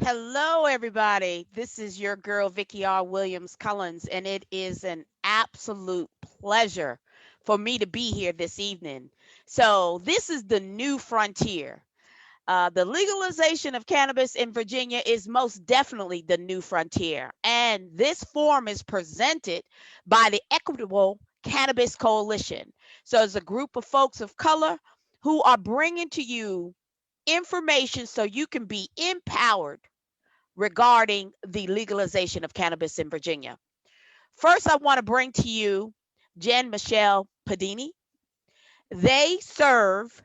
Hello, everybody. This is your girl, Vicky R. Williams Collins, and it is an absolute pleasure for me to be here this evening. So, this is the new frontier. The legalization of cannabis in Virginia is most definitely the new frontier, and this forum is presented by the Equitable Cannabis Coalition. So, it's a group of folks of color who are bringing to you information so you can be empowered regarding the legalization of cannabis in Virginia. First, I want to bring to you Jen Michelle Padini. They serve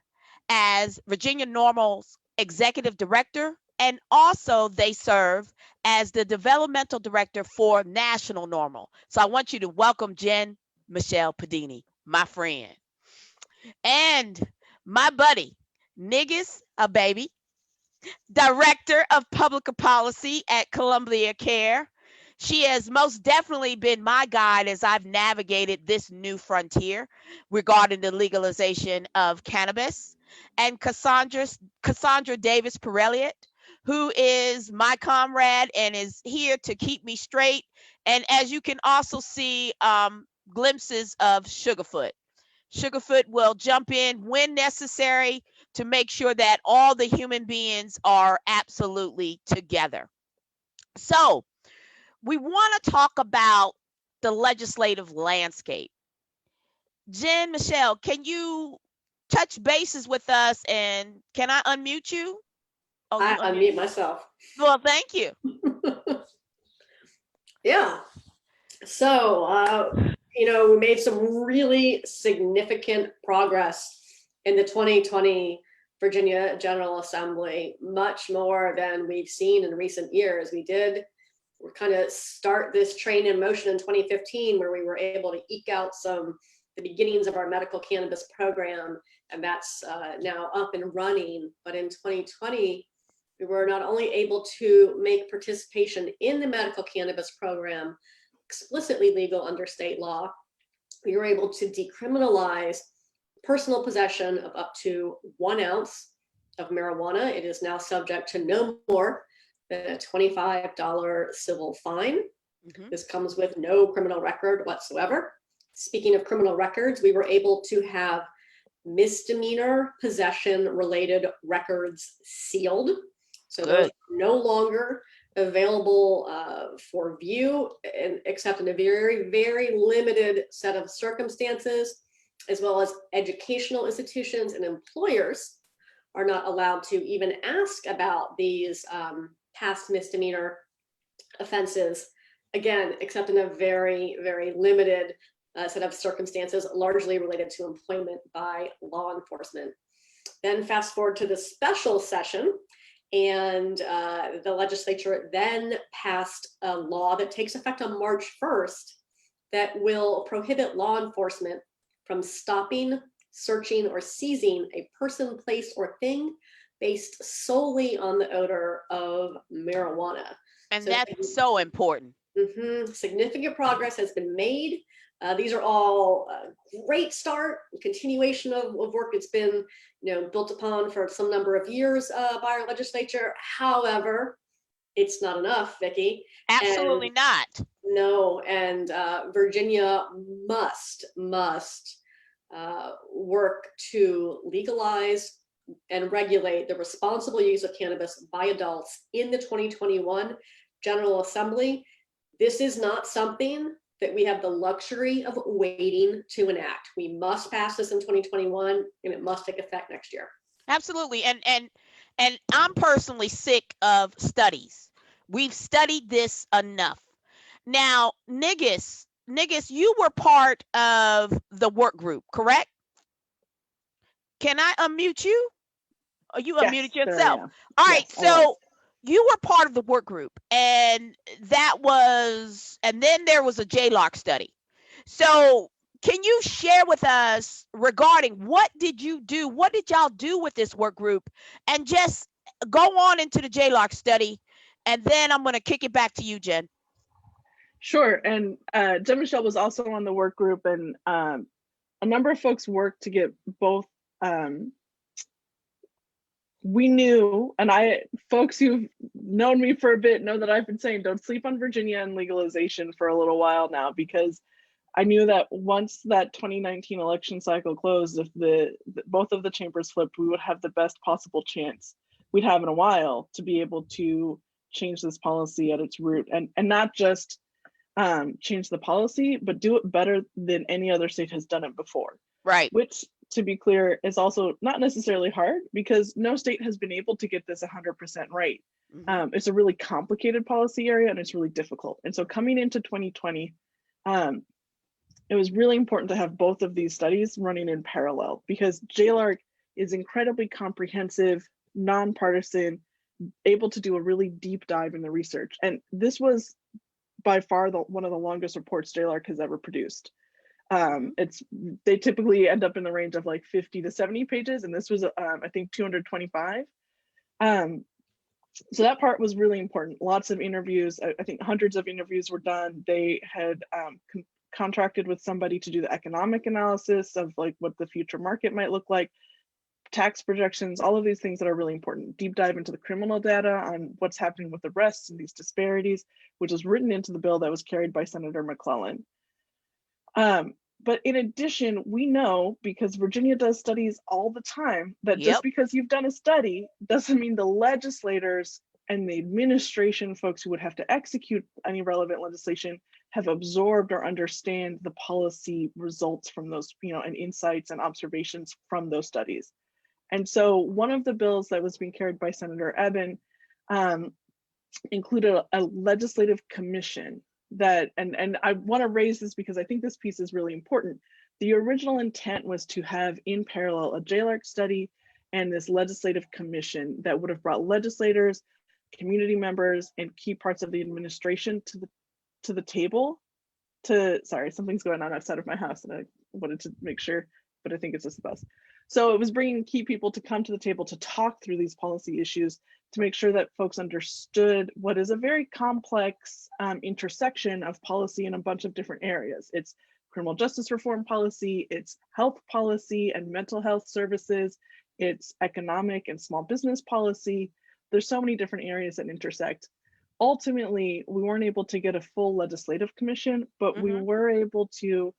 as Virginia Normal's executive director, and also they serve as the developmental director for National Normal. So I want you to welcome Jen Michelle Padini, my friend, and my buddy, Niggas, a baby, Director of Public Policy at Columbia Care. She has most definitely been my guide as I've navigated this new frontier regarding the legalization of cannabis. And Cassandra Davis Perelliot, who is my comrade and is here to keep me straight. And as you can also see, glimpses of Sugarfoot. Sugarfoot will jump in when necessary to make sure that all the human beings are absolutely together. So, we want to talk about the legislative landscape. Jen, Michelle, can you touch bases with us and can I unmute you? Oh, I you unmute myself. Well, thank you. Yeah. So, we made some really significant progress in the 2020 Virginia General Assembly, much more than we've seen in recent years. We're kind of start this train in motion in 2015, where we were able to eke out the beginnings of our medical cannabis program, and that's now up and running. But in 2020, we were not only able to make participation in the medical cannabis program explicitly legal under state law, we were able to decriminalize personal possession of up to 1 ounce of marijuana. It is now subject to no more than a $25 civil fine. Mm-hmm. This comes with no criminal record whatsoever. Speaking of criminal records, we were able to have misdemeanor possession related records sealed. So those are no longer available for view, except in a very, very limited set of circumstances, as well as educational institutions and employers are not allowed to even ask about these past misdemeanor offenses, again, except in a very, very limited set of circumstances, largely related to employment by law enforcement. Then fast forward to the special session, and the legislature then passed a law that takes effect on March 1st that will prohibit law enforcement from stopping, searching, or seizing a person, place, or thing based solely on the odor of marijuana. And that's so important. Significant progress has been made. These are all a great start, continuation of work that's been built upon for some number of years by our legislature. However, it's not enough, Vicki. Absolutely not. No, and Virginia must work to legalize and regulate the responsible use of cannabis by adults in the 2021 General Assembly. This is not something that we have the luxury of waiting to enact. We must pass this in 2021, and it must take effect next year. Absolutely, and I'm personally sick of studies. We've studied this enough. Now, Niggas, you were part of the work group, correct? Can I unmute you? Or you unmuted yourself? All right, so you were part of the work group, and then there was a JLOC study. So can you share with us regarding what did you do? What did y'all do with this work group? And just go on into the JLOC study, and then I'm going to kick it back to you, Jen. Sure, and Jen Michelle was also on the work group, and a number of folks worked to get both we knew, and folks who've known me for a bit know that I've been saying don't sleep on Virginia and legalization for a little while now, because I knew that once that 2019 election cycle closed, if both of the chambers flipped, we would have the best possible chance we'd have in a while to be able to change this policy at its root, and not just change the policy, but do it better than any other state has done it before. Right. Which, to be clear, is also not necessarily hard, because no state has been able to get this 100% right. It's a really complicated policy area, and it's really difficult. And so coming into 2020, it was really important to have both of these studies running in parallel, because JLARC is incredibly comprehensive, nonpartisan, able to do a really deep dive in the research. And this was by far one of the longest reports JLARC has ever produced. They typically end up in the range of like 50 to 70 pages, and this was I think 225. So that part was really important. Lots of interviews. I think hundreds of interviews were done. They had contracted with somebody to do the economic analysis of like what the future market might look like, tax projections, all of these things that are really important. Deep dive into the criminal data on what's happening with arrests and these disparities, which was written into the bill that was carried by Senator McClellan. But in addition, we know, because Virginia does studies all the time, that just because you've done a study doesn't mean the legislators and the administration folks who would have to execute any relevant legislation have absorbed or understand the policy results from those, and insights and observations from those studies. And so one of the bills that was being carried by Senator Eben included a legislative commission that, and I want to raise this because I think this piece is really important. The original intent was to have in parallel a JLARC study and this legislative commission that would have brought legislators, community members, and key parts of the administration to the table. Sorry, something's going on outside of my house and I wanted to make sure, but I think it's just the best. So it was bringing key people to come to the table to talk through these policy issues, to make sure that folks understood what is a very complex intersection of policy in a bunch of different areas. It's criminal justice reform policy, it's health policy and mental health services, it's economic and small business policy. There's so many different areas that intersect. Ultimately, we weren't able to get a full legislative commission, but we were able to,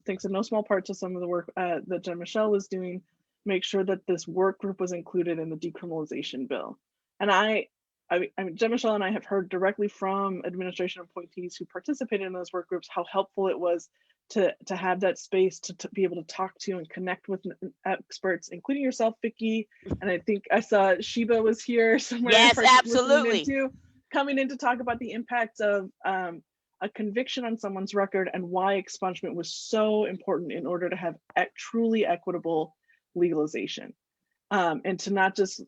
thanks in no small part to some of the work that Jen Michelle was doing, make sure that this work group was included in the decriminalization bill. And I mean, Jen Michelle and I have heard directly from administration appointees who participated in those work groups how helpful it was to have that space to be able to talk to and connect with experts, including yourself, Vicki. And I think I saw Sheba was here somewhere. Yes, absolutely. Coming in to talk about the impact of a conviction on someone's record and why expungement was so important in order to have truly equitable legalization. And to not just,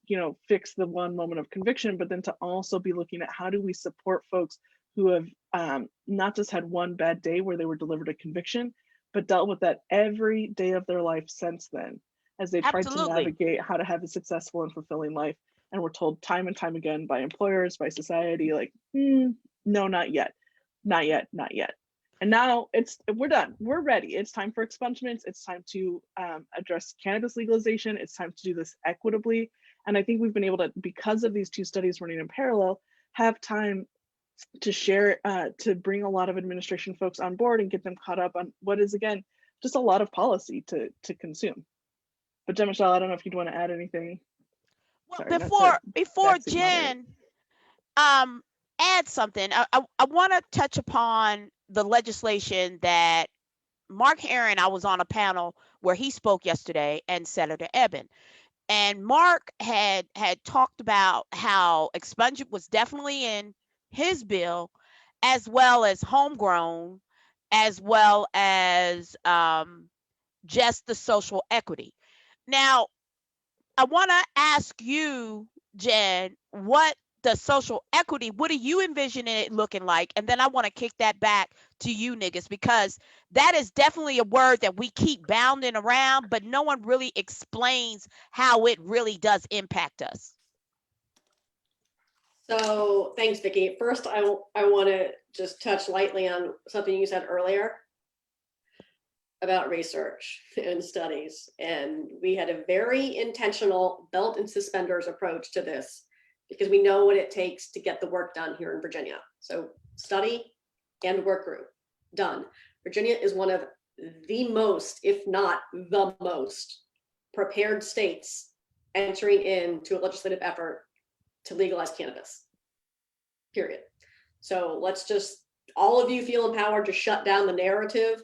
fix the one moment of conviction, but then to also be looking at how do we support folks who have not just had one bad day where they were delivered a conviction, but dealt with that every day of their life since then, as they tried to navigate how to have a successful and fulfilling life. And we're told time and time again by employers, by society, like, no, not yet, not yet, not yet. And now we're done. We're ready. It's time for expungements. It's time to address cannabis legalization. It's time to do this equitably. And I think we've been able to, because of these two studies running in parallel, have time to share, to bring a lot of administration folks on board and get them caught up on what is, again, just a lot of policy to consume. But Jen Michelle, I don't know if you'd want to add anything. Well, before Jen add something, I want to touch upon the legislation that Mark Herron, I was on a panel where he spoke yesterday, and Senator Eben. And Mark had talked about how expungement was definitely in his bill, as well as homegrown, as well as just the social equity. Now, I want to ask you, Jen, what the social equity, what do you envision it looking like? And then I want to kick that back to you niggas, because that is definitely a word that we keep bounding around, but no one really explains how it really does impact us. So thanks, Vicki. First, I want to just touch lightly on something you said earlier about research and studies. And we had a very intentional belt and suspenders approach to this because we know what it takes to get the work done here in Virginia. So study and work group, done. Virginia is one of the most, if not the most, prepared states entering into a legislative effort to legalize cannabis, period. So let's just, all of you feel empowered to shut down the narrative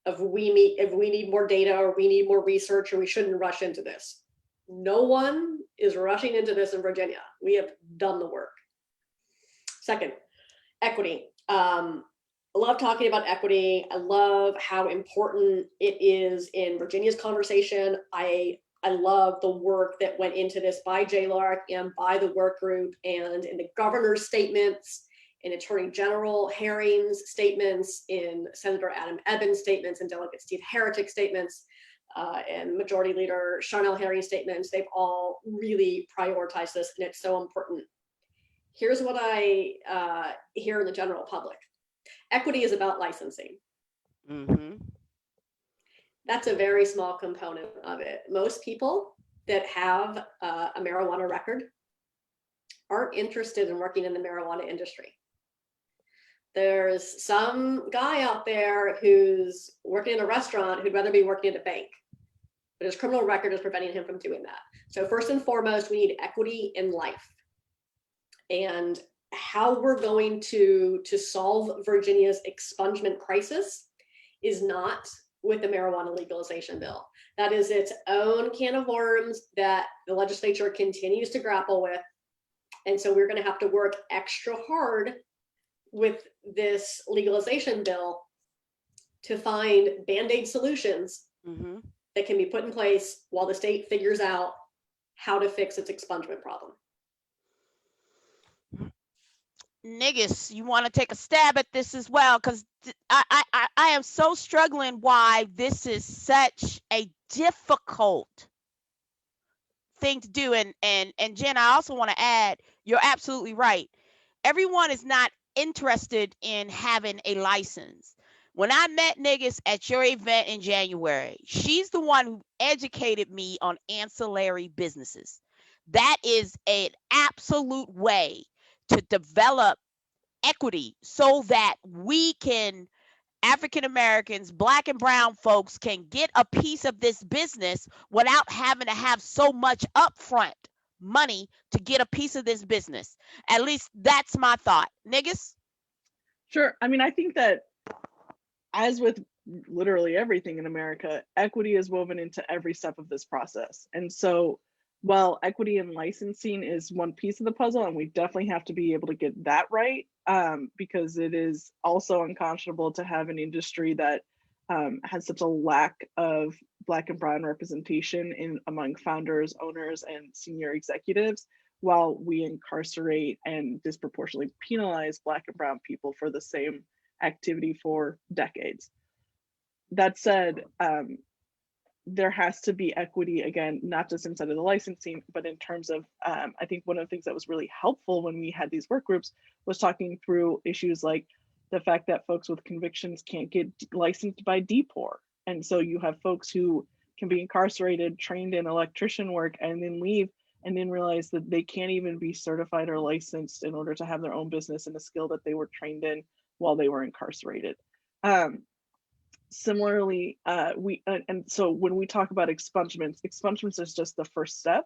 of if we need more data or we need more research or we shouldn't rush into this. No one is rushing into this in Virginia. We have done the work. Second, equity. I love talking about equity. I love how important it is in Virginia's conversation. I love the work that went into this by JLARC and by the work group and in the governor's statements, in Attorney General Herring's statements, in Senator Adam Ebbins' statements, and Delegate Steve Heretick's statements, and Majority Leader Charnel Herring's statements. They've all really prioritized this, and it's so important. Here's what I hear in the general public. Equity is about licensing. Mm-hmm. That's a very small component of it. Most people that have a marijuana record aren't interested in working in the marijuana industry. There's some guy out there who's working in a restaurant who'd rather be working at a bank, but his criminal record is preventing him from doing that. So first and foremost, we need equity in life. And how we're going to solve Virginia's expungement crisis is not with the marijuana legalization bill. That is its own can of worms that the legislature continues to grapple with. And so we're going to have to work extra hard with this legalization bill to find Band-Aid solutions that can be put in place while the state figures out how to fix its expungement problem. Niggas, you want to take a stab at this as well? Because I am so struggling why this is such a difficult thing to do. And Jen, I also want to add, you're absolutely right. Everyone is not interested in having a license. When I met Niggas at your event in January, she's the one who educated me on ancillary businesses. That is an absolute way to develop equity so that we can, African Americans, Black and brown folks, can get a piece of this business without having to have so much upfront money to get a piece of this business. At least that's my thought. Niggas? Sure. I mean, I think that as with literally everything in America, equity is woven into every step of this process. And so while equity in licensing is one piece of the puzzle, and we definitely have to be able to get that right, because it is also unconscionable to have an industry that has such a lack of Black and brown representation among founders, owners, and senior executives, while we incarcerate and disproportionately penalize Black and brown people for the same activity for decades. That said, there has to be equity, again, not just inside of the licensing, but in terms of, I think one of the things that was really helpful when we had these work groups was talking through issues like the fact that folks with convictions can't get licensed by DPOR. And so you have folks who can be incarcerated, trained in electrician work, and then leave and then realize that they can't even be certified or licensed in order to have their own business in a skill that they were trained in while they were incarcerated. Similarly, and so when we talk about expungements is just the first step.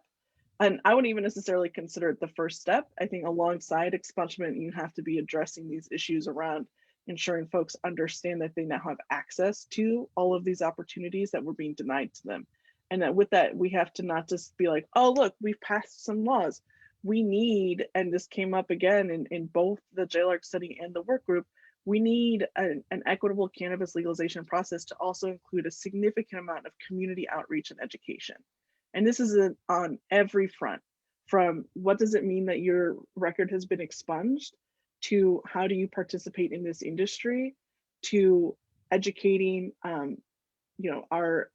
And I wouldn't even necessarily consider it the first step. I think alongside expungement, you have to be addressing these issues around ensuring folks understand that they now have access to all of these opportunities that were being denied to them. And that with that, we have to not just be like, oh, look, we've passed some laws. We need, and this came up again in both the JLARC study and the work group, we need an equitable cannabis legalization process to also include a significant amount of community outreach and education. And this is on every front, from what does it mean that your record has been expunged, to how do you participate in this industry, to educating our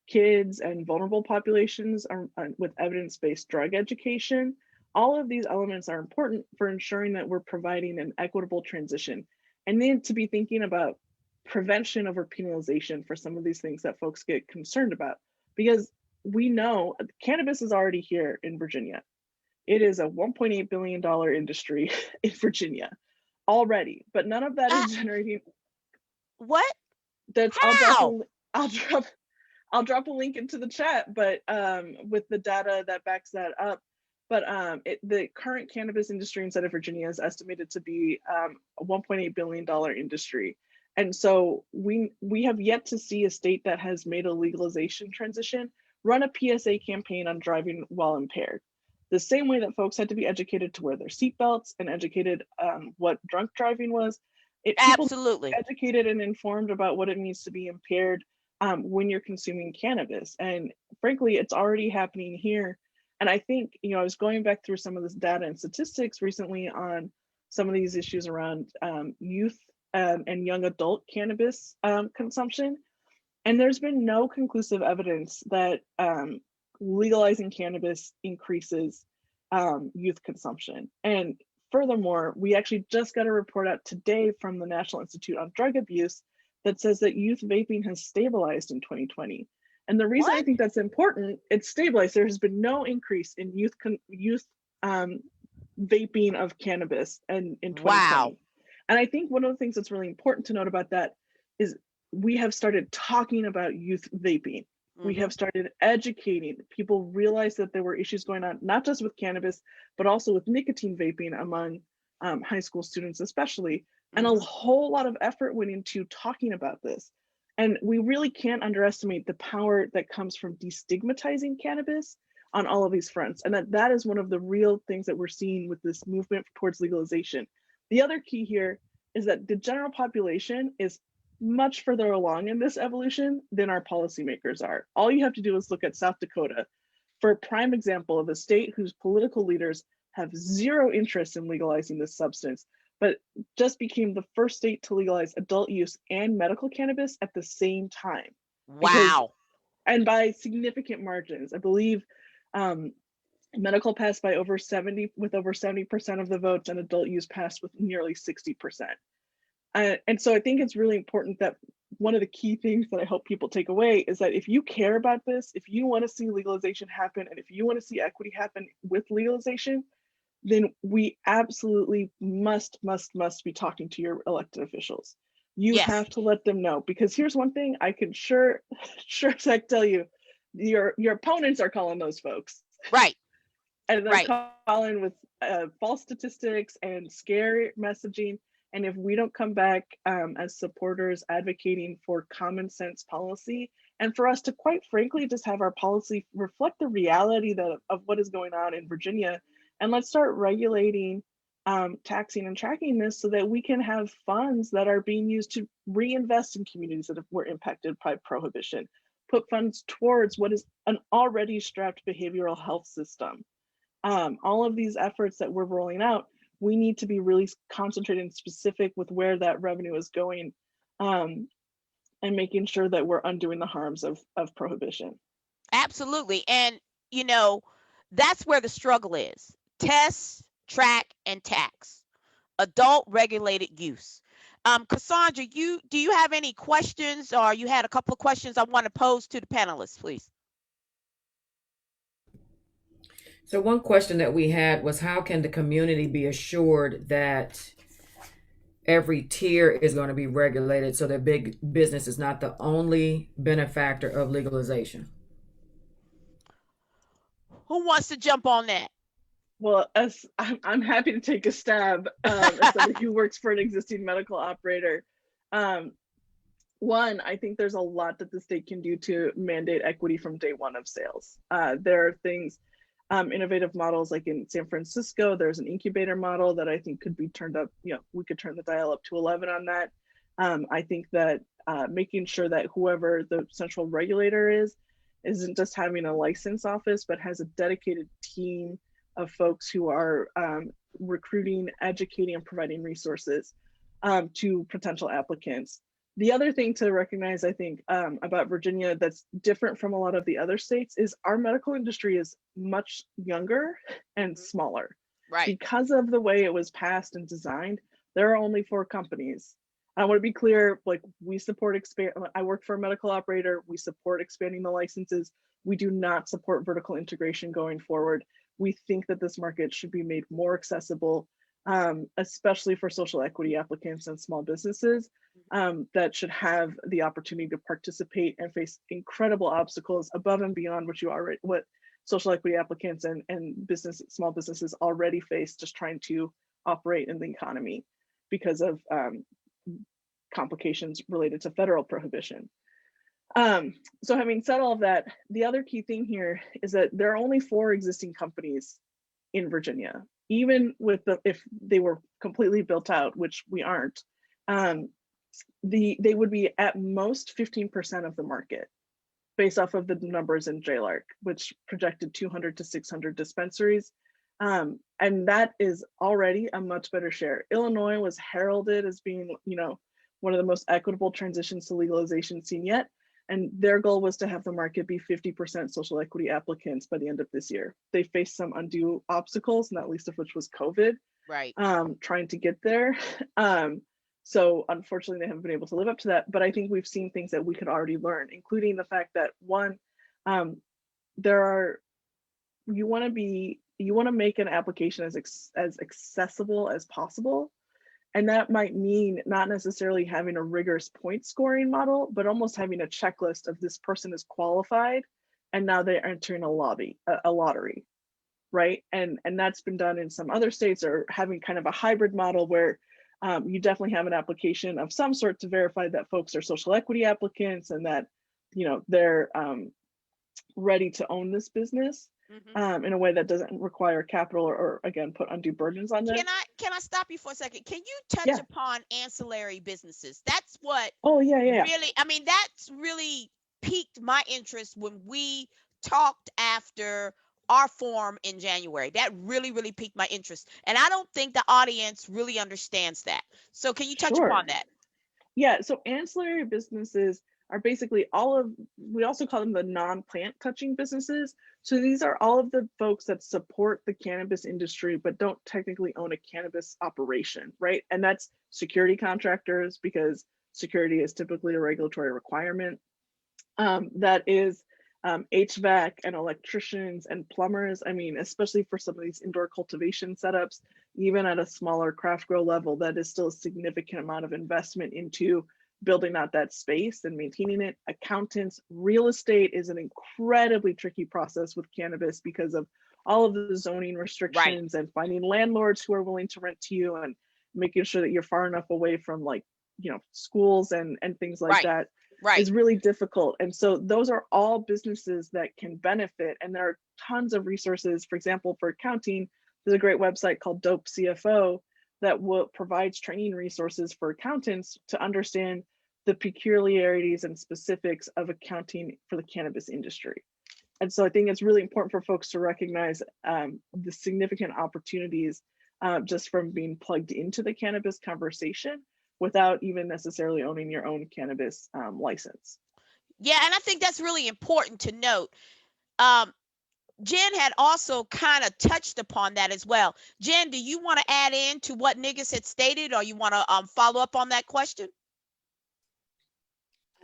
kids and vulnerable populations with evidence-based drug education. All of these elements are important for ensuring that we're providing an equitable transition. And then to be thinking about prevention over penalization for some of these things that folks get concerned about. Because we know cannabis is already here in Virginia. It is a $1.8 billion industry in Virginia already, but none of that Uh, is generating. what? That's How? I'll drop I'll drop a link into the chat, but with the data that backs that up. But the current cannabis industry inside of Virginia is estimated to be a $1.8 billion industry. And so we have yet to see a state that has made a legalization transition run a PSA campaign on driving while impaired. The same way that folks had to be educated to wear their seatbelts and educated what drunk driving was, people Absolutely. educated and informed about what it means to be impaired when you're consuming cannabis. And frankly, it's already happening here. And I think, I was going back through some of this data and statistics recently on some of these issues around youth and young adult cannabis consumption. And there's been no conclusive evidence that legalizing cannabis increases youth consumption. And furthermore, we actually just got a report out today from the National Institute on Drug Abuse that says that youth vaping has stabilized in 2020. And the reason I What? think that's important, it's stabilized. There has been no increase in youth vaping of cannabis in Wow. 2020. And I think one of the things that's really important to note about that is we have started talking about youth vaping. We Hmm. have started educating. People realize that there were issues going on, not just with cannabis, but also with nicotine vaping among high school students, especially. And a Hmm. whole lot of effort went into talking about this. And we really can't underestimate the power that comes from destigmatizing cannabis on all of these fronts. And that is one of the real things that we're seeing with this movement towards legalization. The other key here is that the general population is much further along in this evolution than our policymakers are. All you have to do is look at South Dakota for a prime example of a state whose political leaders have zero interest in legalizing this substance, but just became the first state to legalize adult use and medical cannabis at the same time. Because, Wow. and by significant margins, I believe medical passed by over 70, with over 70% of the votes, and adult use passed with nearly 60%. And so I think it's really important that one of the key things that I hope people take away is that if you care about this, if you want to see legalization happen, and if you want to see equity happen with legalization, then we absolutely must be talking to your elected officials. You Yes. have to let them know, because here's one thing I can sure as heck tell you, your opponents are calling those folks, Right. and they're Right. calling with false statistics and scary messaging. And if we don't come back as supporters advocating for common sense policy, and for us to quite frankly just have our policy reflect the reality of what is going on in Virginia, and let's start regulating, taxing and tracking this so that we can have funds that are being used to reinvest in communities that were impacted by prohibition, put funds towards what is an already strapped behavioral health system. All of these efforts that we're rolling out, we need to be really concentrated and specific with where that revenue is going, um, and making sure that we're undoing the harms of prohibition. Absolutely. And, you know, that's where the struggle is. Test, track, and tax. Adult regulated use. Cassandra, do you have any questions, or you had a couple of questions I want to pose to the panelists, please? So one question that we had was, how can the community be assured that every tier is going to be regulated so that big business is not the only benefactor of legalization? Who wants to jump on that? Well, as I'm happy to take a stab, as somebody who works for an existing medical operator. Um, One, I think there's a lot that the state can do to mandate equity from day one of sales. There are things, innovative models like in San Francisco, there's an incubator model that I think could be turned up, we could turn the dial up to 11 on that. I think that making sure that whoever the central regulator is, isn't just having a license office, but has a dedicated team of folks who are recruiting, educating, and providing resources to potential applicants. The other thing to recognize, I think, about Virginia that's different from a lot of the other states is our medical industry is much younger and Mhm. smaller. Right. Because of the way it was passed and designed, there are only 4 companies. I want to be clear, like we support I work for a medical operator. We support expanding the licenses. We do not support vertical integration going forward. We think that this market should be made more accessible, especially for social equity applicants and small businesses that should have the opportunity to participate and face incredible obstacles above and beyond what social equity applicants and small businesses already face just trying to operate in the economy because of complications related to federal prohibition. So having said all of that, the other key thing here is that there are only 4 existing companies in Virginia. Even if they were completely built out, which we aren't, they would be at most 15% of the market based off of the numbers in JLARC, which projected 200 to 600 dispensaries. And that is already a much better share. Illinois was heralded as being, one of the most equitable transitions to legalization seen yet. And their goal was to have the market be 50% social equity applicants by the end of this year. They faced some undue obstacles, not least of which was COVID, Right. trying to get there. So unfortunately, they haven't been able to live up to that. But I think we've seen things that we could already learn, including the fact that one, you want to make an application as accessible as possible. And that might mean not necessarily having a rigorous point scoring model, but almost having a checklist of this person is qualified and now they're entering a lottery, right? And that's been done in some other states, or having kind of a hybrid model where you definitely have an application of some sort to verify that folks are social equity applicants and that, they're ready to own this business. In a way that doesn't require capital or again put undue burdens on them. Can I stop you for a second? Can you touch Yeah. upon ancillary businesses? That's what yeah. really, that's really piqued my interest when we talked after our forum in January. That really, really piqued my interest. And I don't think the audience really understands that. So can you touch upon that? Yeah, so ancillary businesses are basically we also call them the non-plant touching businesses. So these are all of the folks that support the cannabis industry, but don't technically own a cannabis operation, right? And that's security contractors, because security is typically a regulatory requirement. That is HVAC and electricians and plumbers. Especially for some of these indoor cultivation setups, even at a smaller craft grow level, that is still a significant amount of investment into building out that space and maintaining it. Accountants, real estate is an incredibly tricky process with cannabis because of all of the zoning restrictions, and finding landlords who are willing to rent to you and making sure that you're far enough away from schools and things like that is really difficult. And so those are all businesses that can benefit, and there are tons of resources. For example, for accounting, there's a great website called Dope CFO that provides training resources for accountants to understand the peculiarities and specifics of accounting for the cannabis industry. And so I think it's really important for folks to recognize the significant opportunities just from being plugged into the cannabis conversation without even necessarily owning your own cannabis license. Yeah, and I think that's really important to note. Jen had also kind of touched upon that as well. Jen, do you want to add in to what Niggas had stated, or you want to follow up on that question?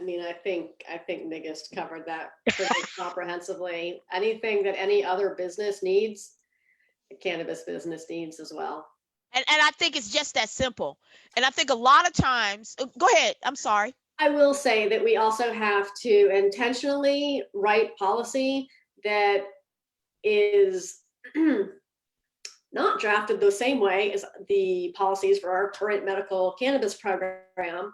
I think Niggas covered that pretty comprehensively. Anything that any other business needs, the cannabis business needs as well. And I think it's just that simple. And I think a lot of times, go ahead, I'm sorry. I will say that we also have to intentionally write policy that is not drafted the same way as the policies for our current medical cannabis program,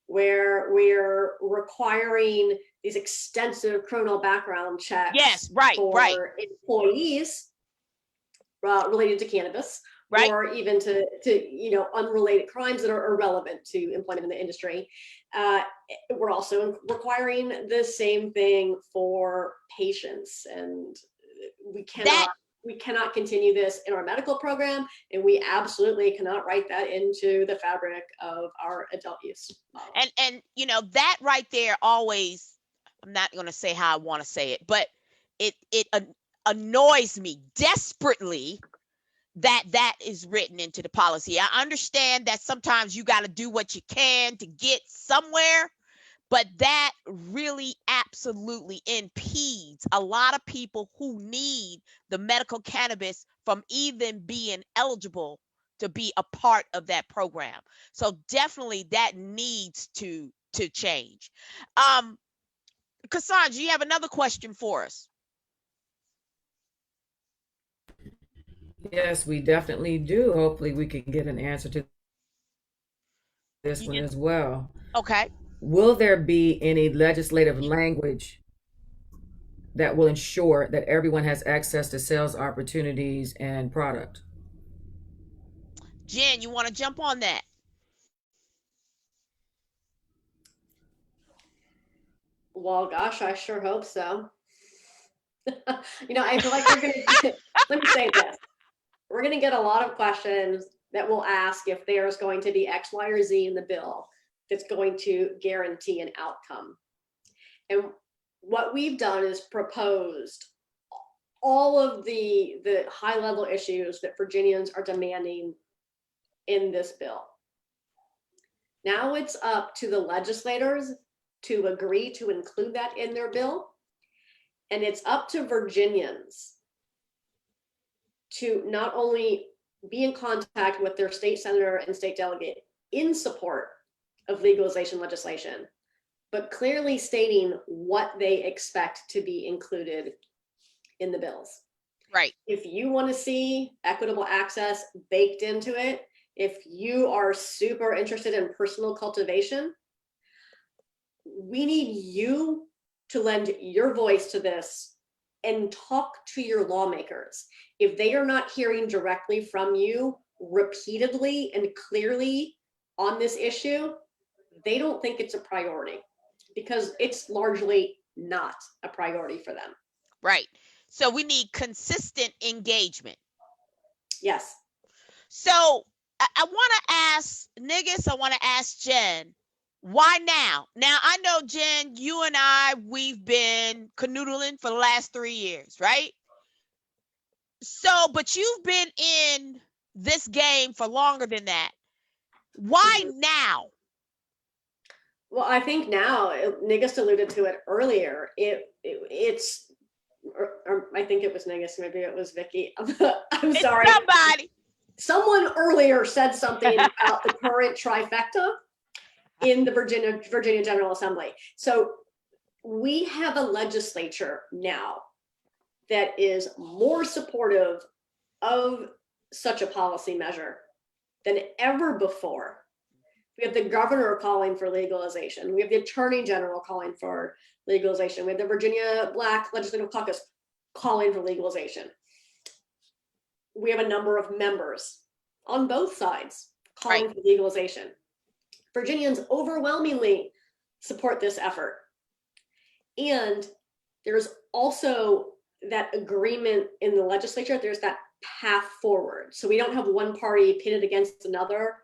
where we're requiring these extensive criminal background checks for employees related to cannabis, or even to unrelated crimes that are irrelevant to employment in the industry. We're also requiring the same thing for patients, and we cannot continue this in our medical program, and we absolutely cannot write that into the fabric of our adult use model. And that right there always, I'm not going to say how I want to say it, but it annoys me desperately that is written into the policy. I understand that sometimes you got to do what you can to get somewhere, but that really absolutely impedes a lot of people who need the medical cannabis from even being eligible to be a part of that program. So definitely that needs to change. Cassandra, you have another question for us? Yes, we definitely do. Hopefully, we can get an answer to this one You, as well. okay. Will there be any legislative language that will ensure that everyone has access to sales opportunities and product? Jen, you want to jump on that? Well, gosh, I sure hope so. I feel like we're going to, let me say this. We're going to get a lot of questions that will ask if there's going to be X, Y, or Z in the bill that's going to guarantee an outcome. And what we've done is proposed all of the high level issues that Virginians are demanding in this bill. Now it's up to the legislators to agree to include that in their bill. And it's up to Virginians to not only be in contact with their state senator and state delegate in support of legalization legislation, but clearly stating what they expect to be included in the bills. Right. If you want to see equitable access baked into it, if you are super interested in personal cultivation, we need you to lend your voice to this and talk to your lawmakers. If they are not hearing directly from you repeatedly and clearly on this issue, they don't think it's a priority because it's largely not a priority for them. Right. So we need consistent engagement. Yes. So I want to ask Niggas, I want to ask Jen, why now? Now, I know, Jen, you and I, we've been canoodling for the last 3 years, right? So, but you've been in this game for longer than that. Why now? Well, I think now, Niggas alluded to it earlier. It's, or I think it was Niggas, maybe it was Vicky. I'm sorry. Somebody. Someone earlier said something about the current trifecta in the Virginia General Assembly. So we have a legislature now that is more supportive of such a policy measure than ever before. We have the governor calling for legalization. We have the attorney general calling for legalization. We have the Virginia Black Legislative Caucus calling for legalization. We have a number of members on both sides calling for legalization. Virginians overwhelmingly support this effort. And there's also that agreement in the legislature. There's that path forward. So we don't have one party pitted against another,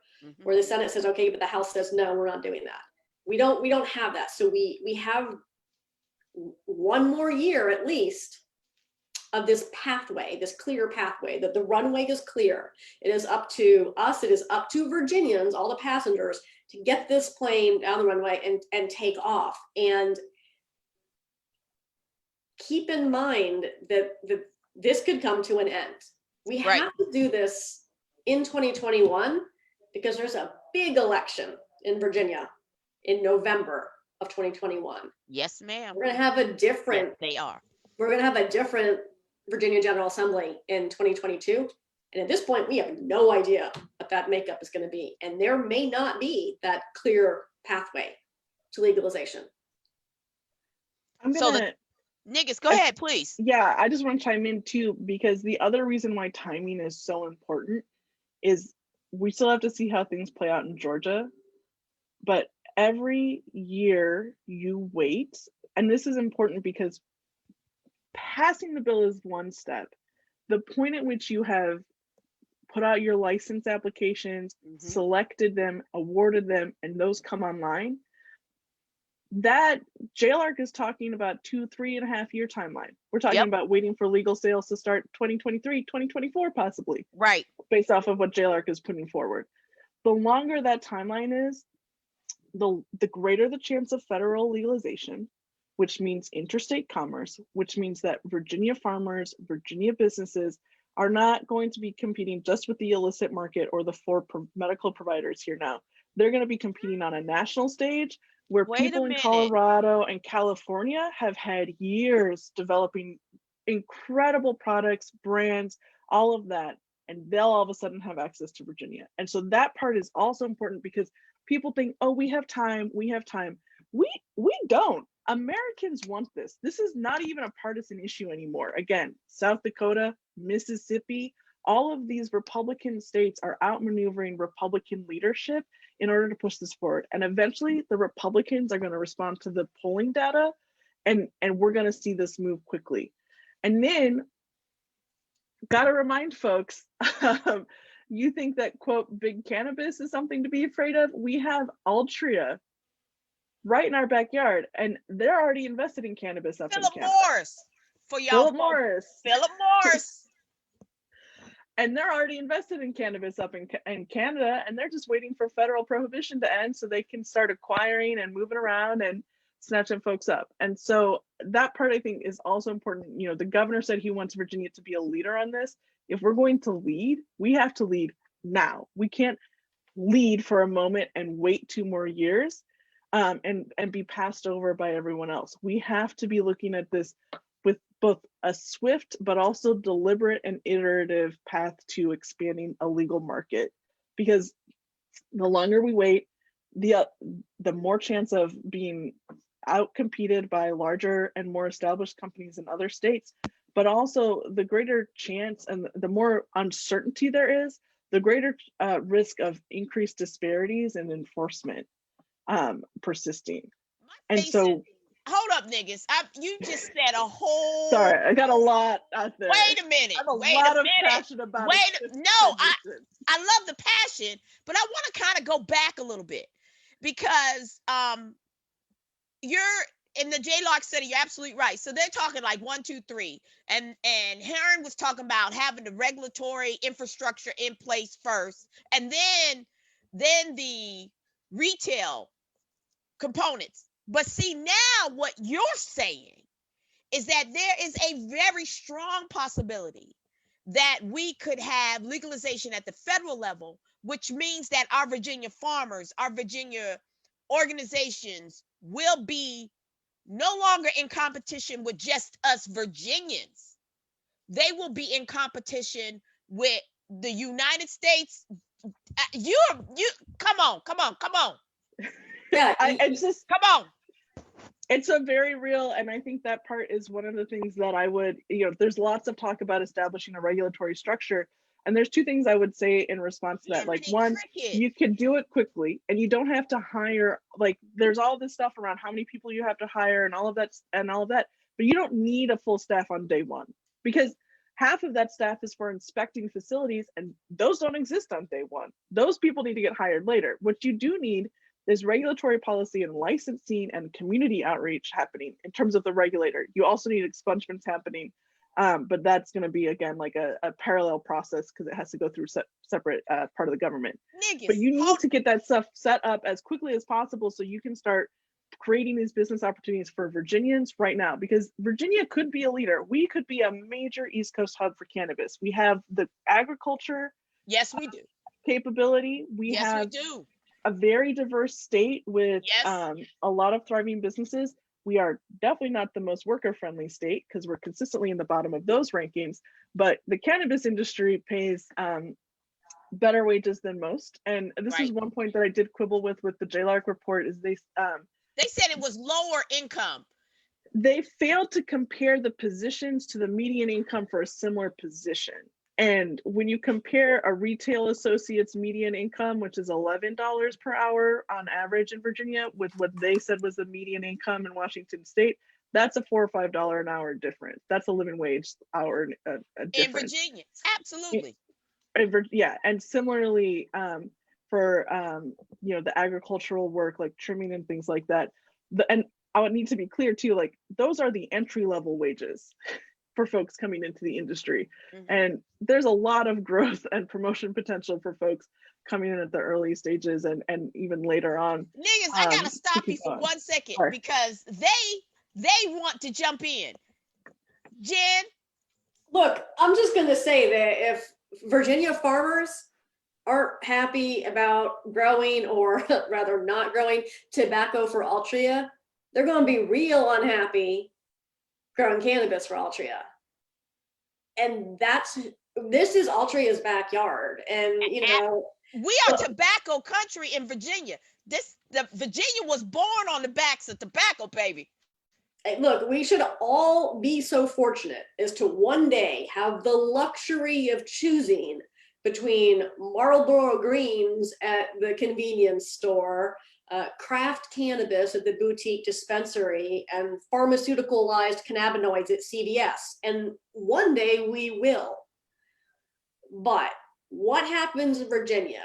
where the Senate says, okay, but the House says, no, we're not doing that. We don't have that. So we have one more year at least of this pathway, this clear pathway, that the runway is clear. It is up to us, it is up to Virginians, all the passengers, to get this plane down the runway and take off. And keep in mind that this could come to an end. We have to do this in 2021 because there's a big election in Virginia in November of 2021. Yes, ma'am. We're going to have a different, yes, they are. We're going to have a different Virginia General Assembly in 2022. And at this point, we have no idea what that makeup is going to be. And there may not be that clear pathway to legalization. Niggas, go ahead, please. Yeah, I just want to chime in too, because the other reason why timing is so important is we still have to see how things play out in Georgia. But every year you wait, and this is important because passing the bill is one step. The point at which you have put out your license applications, selected them, awarded them, and those come online, that JLARC is talking about 3.5 year timeline. We're talking Yep. about waiting for legal sales to start 2023, 2024, possibly, Right. based off of what JLARC is putting forward. The longer that timeline is, the greater the chance of federal legalization, which means interstate commerce, which means that Virginia farmers, Virginia businesses are not going to be competing just with the illicit market or the four medical providers here now. They're going to be competing on a national stage where Wait a people in minute. Colorado and California have had years developing incredible products, brands, all of that, and they'll all of a sudden have access to Virginia. And so that part is also important because people think, oh, we have time, we have time. We don't. Americans want this. This is not even a partisan issue anymore. Again, South Dakota, Mississippi, all of these Republican states are outmaneuvering Republican leadership in order to push this forward. And eventually the Republicans are going to respond to the polling data, and we're going to see this move quickly. And then, gotta remind folks, you think that, quote, big cannabis is something to be afraid of? We have Altria right in our backyard, and they're already invested in cannabis up Philip in Canada. Morris for y'all. Philip folks. Morris. Philip Morris. And they're already invested in cannabis up in Canada, and they're just waiting for federal prohibition to end so they can start acquiring and moving around and snatching folks up. And so that part, I think, is also important. You know, the governor said he wants Virginia to be a leader on this. If we're going to lead, we have to lead now. We can't lead for a moment and wait 2 more years and be passed over by everyone else. We have to be looking at this with both a swift but also deliberate and iterative path to expanding a legal market, because the longer we wait, the more chance of being outcompeted by larger and more established companies in other states, but also the greater chance and the more uncertainty there is, the greater risk of increased disparities and enforcement persisting. And so, hold up, niggas. You just said a whole. Sorry, I got a lot out there. Wait a minute. I have a Wait lot a of minute. passion about Wait. it. No, I love the passion, but I want to kind of go back a little bit because you're in the JLOC study. You're absolutely right. So they're talking like 1, 2, 3, and Heron was talking about having the regulatory infrastructure in place first, and then the retail components. But see, now what you're saying is that there is a very strong possibility that we could have legalization at the federal level, which means that our Virginia farmers, our Virginia organizations will be no longer in competition with just us Virginians. They will be in competition with the United States. You come on. Yeah, it's just, come on. It's a very real, and I think that part is one of the things that I would, there's lots of talk about establishing a regulatory structure. And there's 2 things I would say in response to that. Like, one, you can do it quickly and you don't have to hire, like, there's all this stuff around how many people you have to hire and all of that, but you don't need a full staff on day 1, because half of that staff is for inspecting facilities, and those don't exist on day 1. Those people need to get hired later. What you do need is regulatory policy and licensing and community outreach happening in terms of the regulator. You also need expungements happening, but that's going to be, again, like a parallel process because it has to go through separate part of the government. But you need to get that stuff set up as quickly as possible so you can start creating these business opportunities for Virginians right now, because Virginia could be a leader. We could be a major East Coast hub for cannabis. We have the agriculture. Yes, we do. Capability. We do. A very diverse state with a lot of thriving businesses. We are definitely not the most worker-friendly state because we're consistently in the bottom of those rankings, but the cannabis industry pays better wages than most. And this is one point that I did quibble with the JLARC report, is they said it was lower income. They failed to compare the positions to the median income for a similar position. And when you compare a retail associate's median income, which is $11 per hour on average in Virginia, with what they said was the median income in Washington State, that's a $4 or $5 an hour difference. That's a living wage hour difference. In Virginia, absolutely. Yeah, and similarly for the agricultural work like trimming and things like that, and I would need to be clear too, like those are the entry level wages for folks coming into the industry. And there's a lot of growth and promotion potential for folks coming in at the early stages and even later on. Niggas, I gotta to stop you keep for going. 1 second Sorry. because they want to jump in. Jen, Look, I'm just going to say that if Virginia farmers aren't happy about growing, or rather not growing, tobacco for Altria, they're going to be real unhappy growing cannabis for Altria. And this is Altria's backyard. And, you know, we are tobacco country in Virginia. Virginia was born on the backs of tobacco, baby. Look, we should all be so fortunate as to one day have the luxury of choosing between Marlboro Greens at the convenience store, craft cannabis at the boutique dispensary, and pharmaceuticalized cannabinoids at CVS. And one day we will. But what happens in Virginia?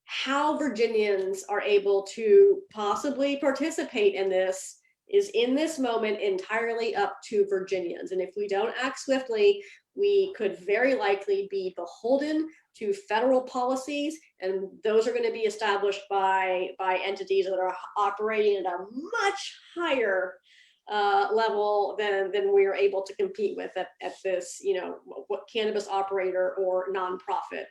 How Virginians are able to possibly participate in this is in this moment entirely up to Virginians. And if we don't act swiftly, we could very likely be beholden to federal policies, and those are going to be established by entities that are operating at a much higher level than we are able to compete with at this, you know, what cannabis operator or nonprofit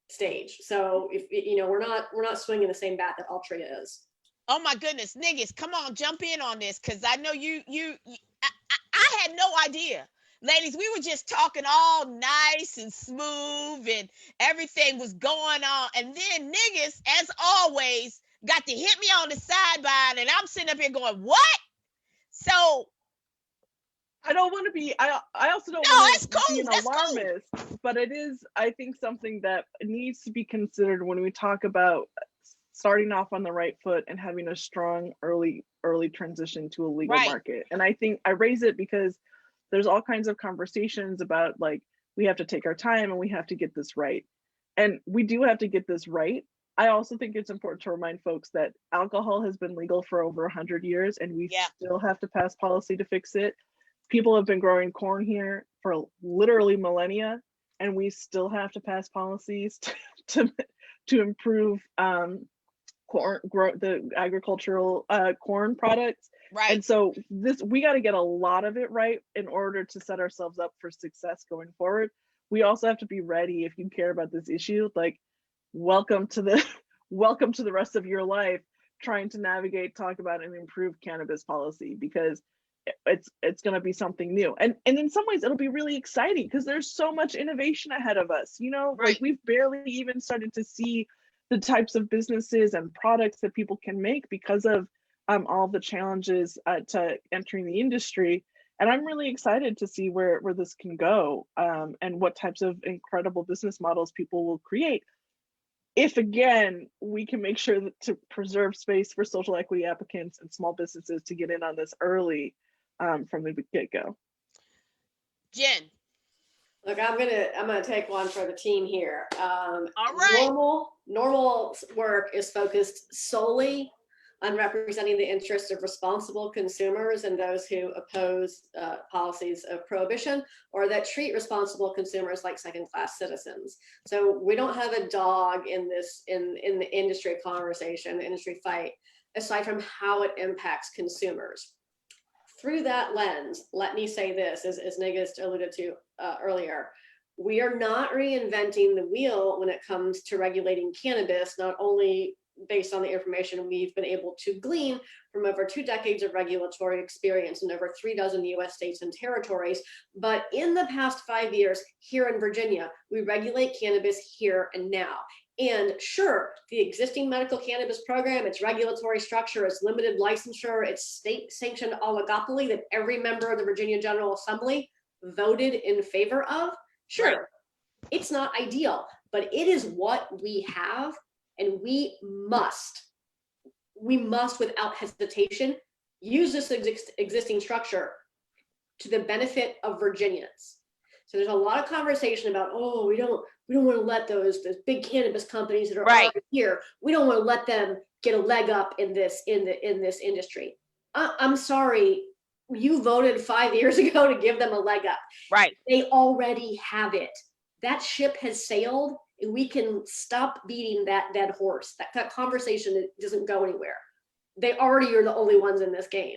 stage. So if you know, we're not swinging the same bat that Altria is. Oh my goodness, niggas, come on, jump in on this, because I know I had no idea. Ladies, we were just talking all nice and smooth and everything was going on. And then niggas, as always, got to hit me on the sideline and I'm sitting up here going, what? So I don't want to be, I also don't no, want that's to cool. be an That's alarmist, but it is, I think, something that needs to be considered when we talk about starting off on the right foot and having a strong early transition to a legal market. And I think I raise it because there's all kinds of conversations about, like, we have to take our time and we have to get this right. And we do have to get this right. I also think it's important to remind folks that alcohol has been legal for over 100 years and we still have to pass policy to fix it. People have been growing corn here for literally millennia, and we still have to pass policies to improve corn, grow the agricultural corn products. Right. And so we got to get a lot of it right in order to set ourselves up for success going forward. We also have to be ready, if you care about this issue, like, welcome to the rest of your life trying to navigate, talk about, and improve cannabis policy, because it's going to be something new. And in some ways it'll be really exciting because there's so much innovation ahead of us, you know. Like, we've barely even started to see the types of businesses and products that people can make because of all the challenges to entering the industry. And I'm really excited to see where this can go, and what types of incredible business models people will create, if again we can make sure that to preserve space for social equity applicants and small businesses to get in on this early, from the get-go. Jen. Look, I'm gonna take one for the team here. All right. Normal work is focused solely on representing the interests of responsible consumers and those who oppose policies of prohibition or that treat responsible consumers like second-class citizens. So we don't have a dog in this in the industry conversation, the industry fight, aside from how it impacts consumers. Through that lens, let me say this, as Negus alluded to earlier, we are not reinventing the wheel when it comes to regulating cannabis, not only based on the information we've been able to glean from over 2 decades of regulatory experience in over 3 dozen US states and territories, but in the past 5 years here in Virginia, we regulate cannabis here and now. And sure, the existing medical cannabis program, its regulatory structure, its limited licensure, its state-sanctioned oligopoly that every member of the Virginia General Assembly voted in favor of, sure, it's not ideal, but it is what we have, and we must without hesitation use this existing structure to the benefit of Virginians. So there's a lot of conversation about, oh, we don't want to let those big cannabis companies that are already here, we don't want to let them get a leg up in this industry. I'm sorry, you voted 5 years ago to give them a leg up. Right. They already have it. That ship has sailed, and we can stop beating that dead horse. That conversation doesn't go anywhere. They already are the only ones in this game.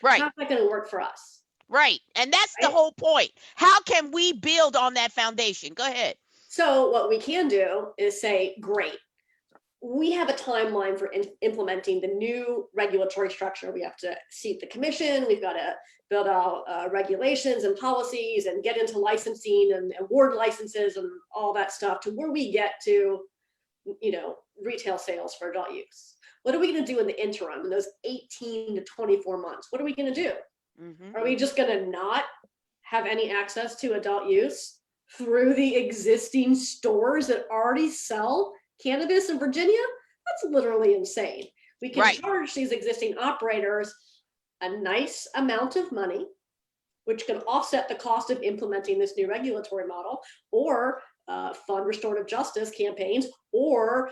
Right. How's that going to work for us? Right. And that's the Right? whole point. How can we build on that foundation? Go ahead. So what we can do is say, great, we have a timeline for implementing the new regulatory structure. We have to seat the commission. We've got to build out regulations and policies and get into licensing and award licenses and all that stuff to where we get to, retail sales for adult use. What are we going to do in the interim, in those 18 to 24 months? What are we going to do? Mm-hmm. Are we just going to not have any access to adult use through the existing stores that already sell cannabis in Virginia? That's literally insane. We can charge these existing operators a nice amount of money, which can offset the cost of implementing this new regulatory model, or fund restorative justice campaigns, or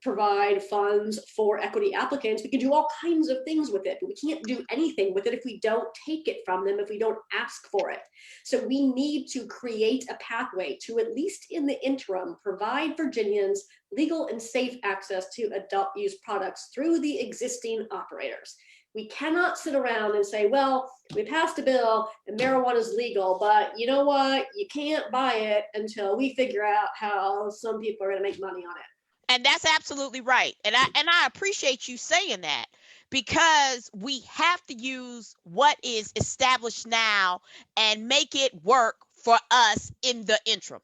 provide funds for equity applicants. We can do all kinds of things with it, but we can't do anything with it if we don't take it from them, if we don't ask for it. So we need to create a pathway to, at least in the interim, provide Virginians legal and safe access to adult use products through the existing operators. We cannot sit around and say, well, we passed a bill and marijuana is legal, but you know what? You can't buy it until we figure out how some people are going to make money on it. And that's absolutely right. And I appreciate you saying that, because we have to use what is established now and make it work for us in the interim.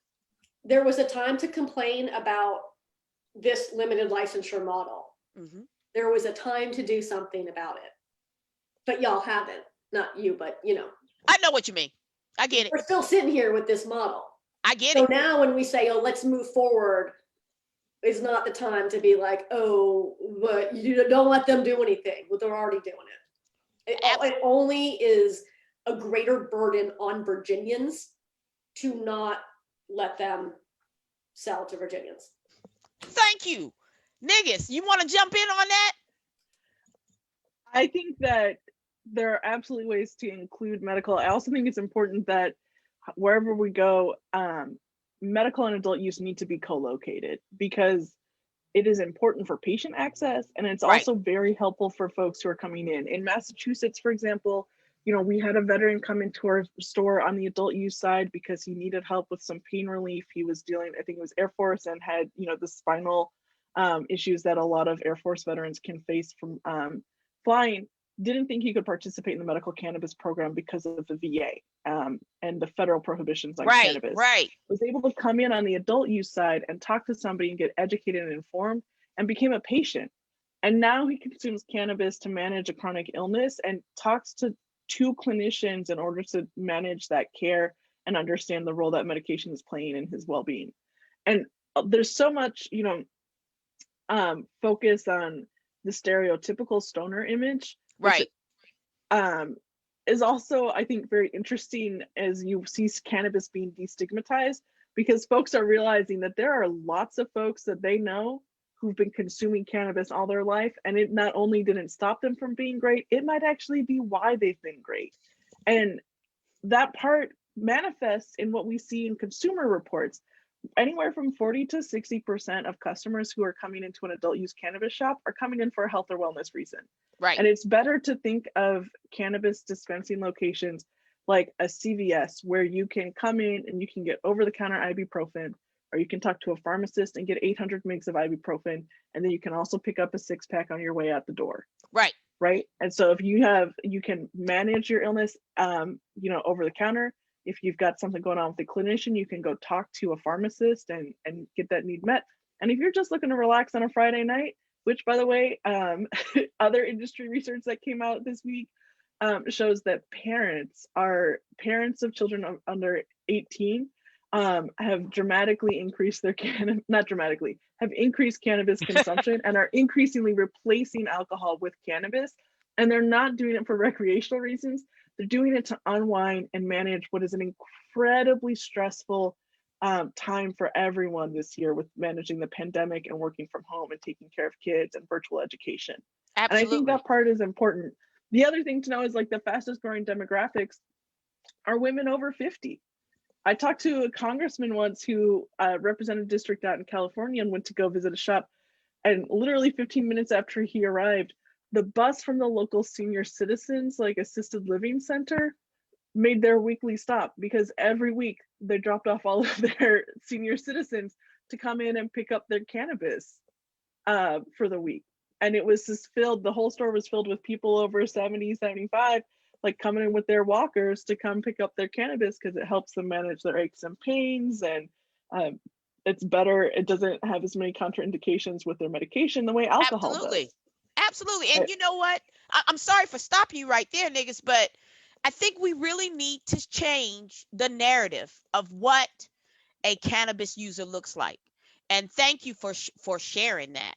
There was a time to complain about this limited licensure model. Mm-hmm. There was a time to do something about it. But y'all haven't. Not you, but I know what you mean. I get it. We're still sitting here with this model. I get So it. now when we say, oh, let's move forward, is not the time to be like, oh, but you don't let them do anything. Well, they're already doing it. It only is a greater burden on Virginians to not let them sell to Virginians. Thank you. Niggas, you want to jump in on that? I think that there are absolutely ways to include medical. I also think it's important that wherever we go, medical and adult use need to be co-located, because it is important for patient access, and it's also very helpful for folks who are coming in. In Massachusetts, for example, we had a veteran come into our store on the adult use side because he needed help with some pain relief. He was dealing, I think it was Air Force, and had, the spinal issues that a lot of Air Force veterans can face from flying. Didn't think he could participate in the medical cannabis program because of the VA and the federal prohibitions on cannabis. Was able to come in on the adult use side and talk to somebody and get educated and informed, and became a patient. And now he consumes cannabis to manage a chronic illness and talks to 2 clinicians in order to manage that care and understand the role that medication is playing in his well-being. And there's so much, focus on the stereotypical stoner image, which, is also, I think, very interesting as you see cannabis being destigmatized, because folks are realizing that there are lots of folks that they know who've been consuming cannabis all their life, and it not only didn't stop them from being great, it might actually be why they've been great. And that part manifests in what we see in consumer reports. Anywhere from 40 to 60% of customers who are coming into an adult use cannabis shop are coming in for a health or wellness reason. And it's better to think of cannabis dispensing locations like a CVS, where you can come in and you can get over-the-counter ibuprofen, or you can talk to a pharmacist and get 800 mgs of ibuprofen, and then you can also pick up a 6-pack on your way out the door. Right. And so if you can manage your illness, over the counter. If you've got something going on with a clinician, you can go talk to a pharmacist and get that need met. And if you're just looking to relax on a Friday night, which, by the way, other industry research that came out this week shows that parents of children under 18 have dramatically increased their have increased cannabis consumption and are increasingly replacing alcohol with cannabis. And they're not doing it for recreational reasons. They're doing it to unwind and manage what is an incredibly stressful time for everyone this year, with managing the pandemic and working from home and taking care of kids and virtual education. And I think that part is important. The other thing to know is like the fastest growing demographics are women over 50. I talked to a congressman once who represented a district out in California and went to go visit a shop. And literally 15 minutes after he arrived, the bus from the local senior citizens, like assisted living center, made their weekly stop because every week they dropped off all of their senior citizens to come in and pick up their cannabis for the week. And it was just filled, the whole store was filled with people over 70, 75, like coming in with their walkers to come pick up their cannabis because it helps them manage their aches and pains. And it's better, it doesn't have as many contraindications with their medication the way alcohol Absolutely. does. Absolutely. And you know what? I'm sorry for stopping you right there, niggas, but I think we really need to change the narrative of what a cannabis user looks like. And thank you for sharing that.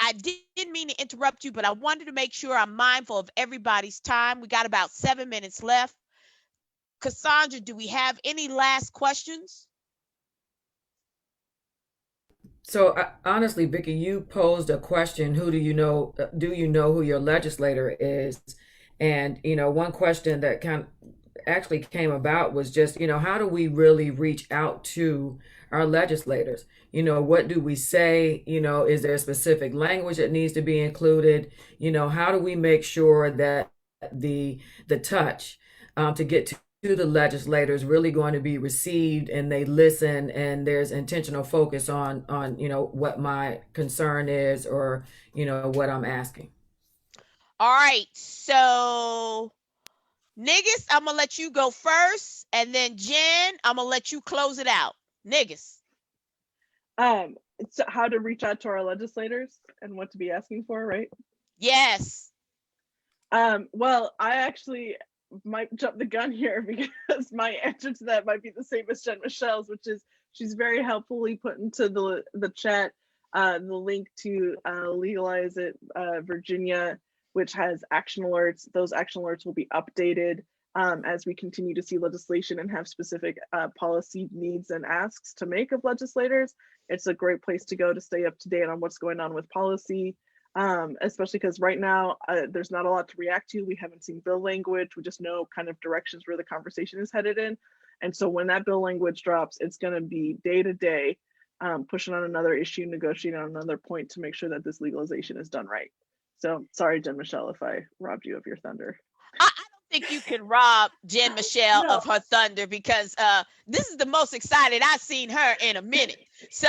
I didn't mean to interrupt you, but I wanted to make sure I'm mindful of everybody's time. We got about 7 minutes left. Cassandra, do we have any last questions? So honestly, Vicky, you posed a question: who do you know? Do you know who your legislator is? And one question that kind of actually came about was just, how do we really reach out to our legislators? What do we say? Is there a specific language that needs to be included? How do we make sure that the touch to get to the legislators really going to be received and they listen and there's intentional focus on what my concern is or what I'm asking. All right, so niggas, I'm gonna let you go first, and then Jen, I'm gonna let you close it out. Niggas. So how to reach out to our legislators and what to be asking for, right? Yes. Well, I actually might jump the gun here because my answer to that might be the same as Jen Michelle's, which is she's very helpfully put into the chat the link to Legalize It Virginia, which has action alerts. Those action alerts will be updated as we continue to see legislation and have specific policy needs and asks to make of legislators. It's a great place to go to stay up to date on what's going on with policy, especially because right now there's not a lot to react to. We haven't seen bill language. We just know kind of directions where the conversation is headed in. And so when that bill language drops, it's going to be day to day, pushing on another issue, negotiating on another point to make sure that this legalization is done right. So sorry, Jen Michelle, if I robbed you of your thunder. I don't think you can rob Jen Michelle of her thunder because this is the most excited I've seen her in a minute. So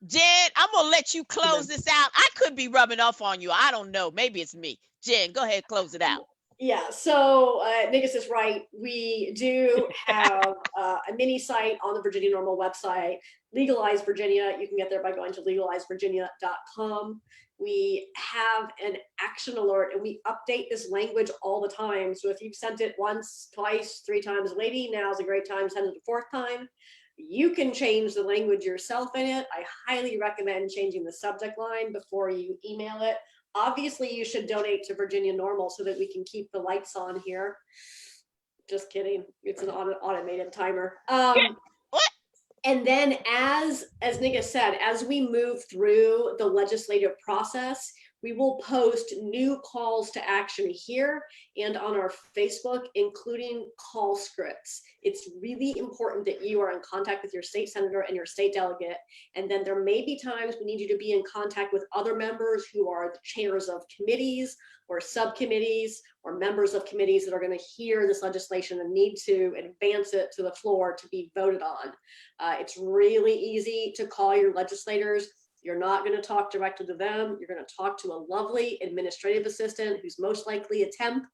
Jen, I'm gonna let you close this out. I could be rubbing off on you. I don't know. Maybe it's me. Jen, go ahead, close it out. Yeah, so Nigus is right. We do have a mini site on the Virginia Normal website, Legalize Virginia. You can get there by going to legalizevirginia.com. We have an action alert and we update this language all the time. So if you've sent it once, twice, 3 times, lady, now's a great time to send it a 4th time. You can change the language yourself in it. I highly recommend changing the subject line before you email it. Obviously, you should donate to Virginia Normal so that we can keep the lights on here. Just kidding. It's an automated timer. And then as Nika said, as we move through the legislative process, we will post new calls to action here and on our Facebook, including call scripts. It's really important that you are in contact with your state senator and your state delegate. And then there may be times we need you to be in contact with other members who are the chairs of committees or subcommittees or members of committees that are going to hear this legislation and need to advance it to the floor to be voted on. It's really easy to call your legislators. You're not going to talk directly to them. You're going to talk to a lovely administrative assistant who's most likely a temp.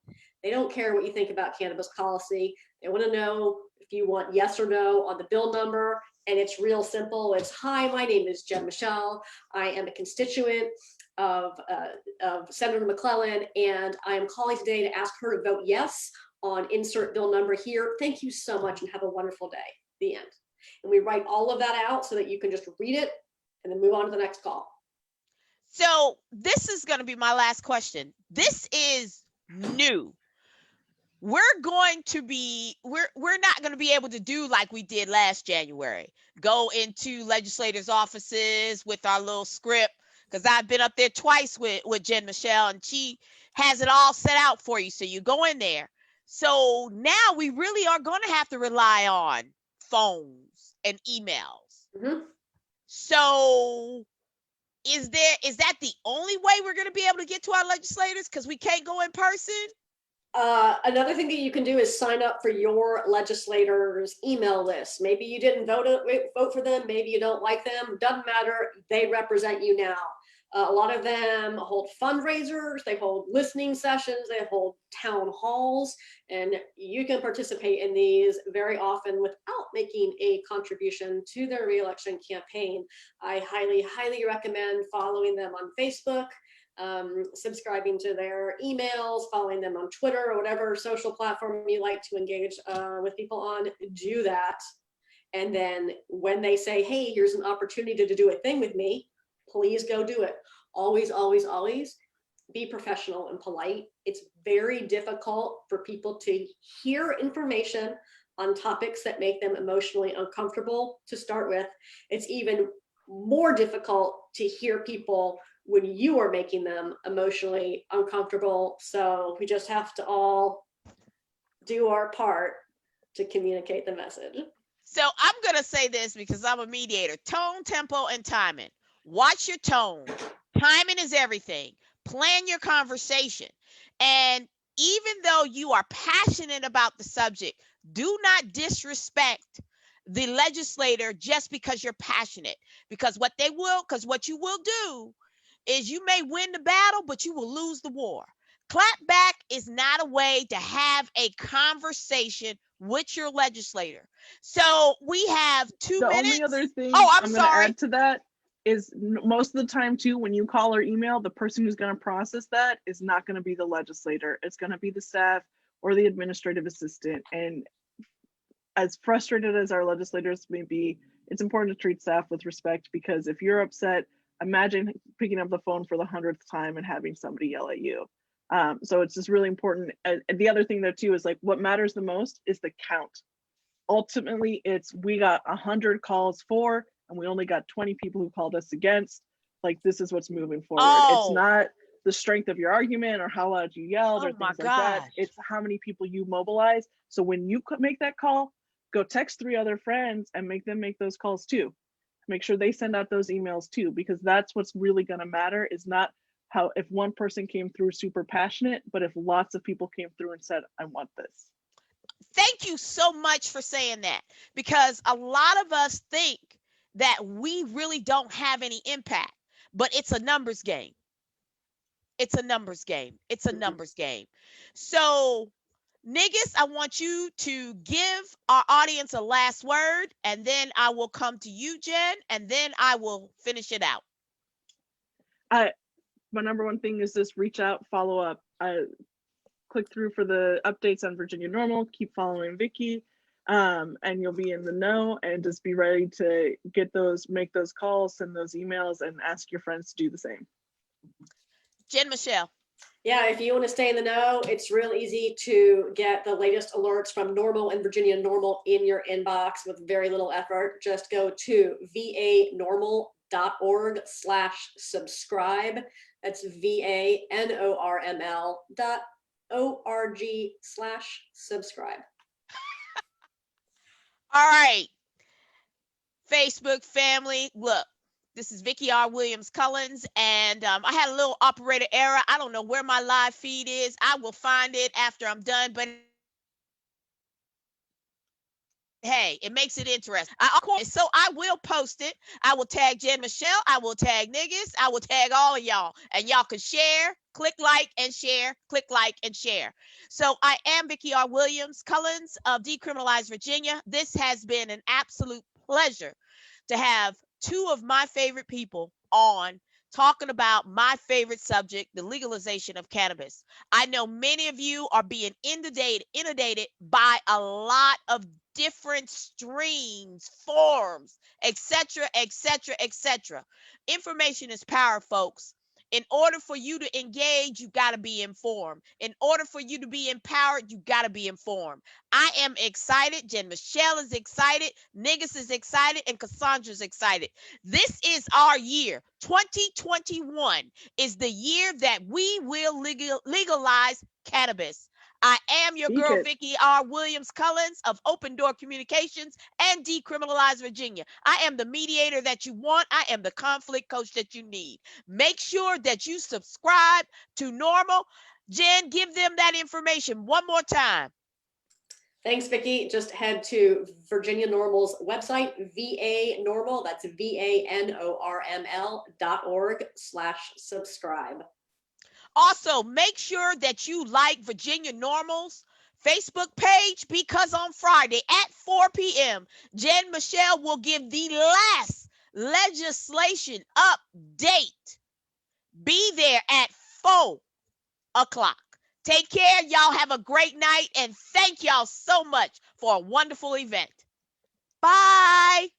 They don't care what you think about cannabis policy. They want to know if you want yes or no on the bill number. And it's real simple. It's, hi, my name is Jen Michelle. I am a constituent of Senator McClellan, and I am calling today to ask her to vote yes on insert bill number here. Thank you so much and have a wonderful day. The end. And we write all of that out so that you can just read it and then move on to the next call. So this is going to be my last question. This is new. We're not going to be able to do like we did last January. Go into legislators' offices with our little script, because I've been up there twice with Jen Michelle, and she has it all set out for you. So you go in there. So now we really are going to have to rely on phones and emails. Mhm. So is that the only way we're going to be able to get to our legislators, because we can't go in person? Another thing that you can do is sign up for your legislators' email list. Maybe you didn't vote for them. Maybe you don't like them. Doesn't matter. They represent you now. A lot of them hold fundraisers. They hold listening sessions. They hold town halls, and you can participate in these very often without making a contribution to their reelection campaign. I highly, highly recommend following them on Facebook. Subscribing to their emails, following them on Twitter or whatever social platform you like to engage with people on, do that. And then when they say, hey, here's an opportunity to do a thing with me, please go do it. Always, always, always be professional and polite. It's very difficult for people to hear information on topics that make them emotionally uncomfortable to start with. It's even more difficult to hear people when you are making them emotionally uncomfortable. So we just have to all do our part to communicate the message. So I'm going to say this because I'm a mediator. Tone, tempo, and timing. Watch your tone. Timing is everything. Plan your conversation. And even though you are passionate about the subject, do not disrespect the legislator just because you're passionate. Because what you will do is you may win the battle, but you will lose the war. Clapback is not a way to have a conversation with your legislator. So we have 2 The minutes. only other thing I'm going to sorry. add to that is most of the time too, when you call or email, the person who's going to process that is not going to be the legislator. It's going to be the staff or the administrative assistant. And as frustrated as our legislators may be, it's important to treat staff with respect, because if you're upset, imagine picking up the phone for the 100th time and having somebody yell at you. So it's just really important. And the other thing though too is like what matters the most is the count. Ultimately, it's we got 100 calls for, and we only got 20 people who called us against. Like this is what's moving forward. It's not the strength of your argument or how loud you yelled or things like that. It's how many people you mobilize. So when you make that call, go text 3 other friends and make them make those calls too. Make sure they send out those emails too, because that's what's really going to matter, is not how if one person came through super passionate, but if lots of people came through and said, I want this. Thank you so much for saying that, because a lot of us think that we really don't have any impact, but it's a numbers game. It's a numbers game. It's a numbers game. So, Niggas, I want you to give our audience a last word, and then I will come to you, Jen, and then I will finish it out. My number one thing is just reach out, follow up. Click through for the updates on Virginia Normal. Keep following Vicky, and you'll be in the know. And just be ready to make those calls, send those emails, and ask your friends to do the same. Jen Michelle. Yeah, if you want to stay in the know, it's real easy to get the latest alerts from Normal and Virginia Normal in your inbox with very little effort. Just go to vanormal.org/subscribe. That's vanorml.org/subscribe. All right, Facebook family, look. This is Vicky R. Williams Cullens, and I had a little operator error. I don't know where my live feed is. I will find it after I'm done, but hey, it makes it interesting. So I will post it. I will tag Jen Michelle. I will tag Niggas. I will tag all of y'all, and y'all can share, click like and share, click like and share. So I am Vicky R. Williams Cullens of Decriminalize Virginia. This has been an absolute pleasure to have 2 of my favorite people on talking about my favorite subject, the legalization of cannabis. I know many of you are being inundated by a lot of different streams, forms, etc., etc., etc. Information is power, folks. In order for you to engage, you got to be informed. In order for you to be empowered, you got to be informed. I am excited. Jen Michelle is excited. Niggas is excited. And Cassandra's excited. This is our year. 2021 is the year that we will legalize cannabis. I am your girl, Vicki R. Williams Cullins of Open Door Communications and Decriminalize Virginia. I am the mediator that you want. I am the conflict coach that you need. Make sure that you subscribe to Normal. Jen, give them that information one more time. Thanks, Vicki. Just head to Virginia Normal's website, VA Normal, that's VANORML.org/subscribe. Also, make sure that you like Virginia Normal's Facebook page, because on Friday at 4 p.m., Jen Michelle will give the last legislation update. Be there at 4 o'clock. Take care. Y'all have a great night, and thank y'all so much for a wonderful event. Bye.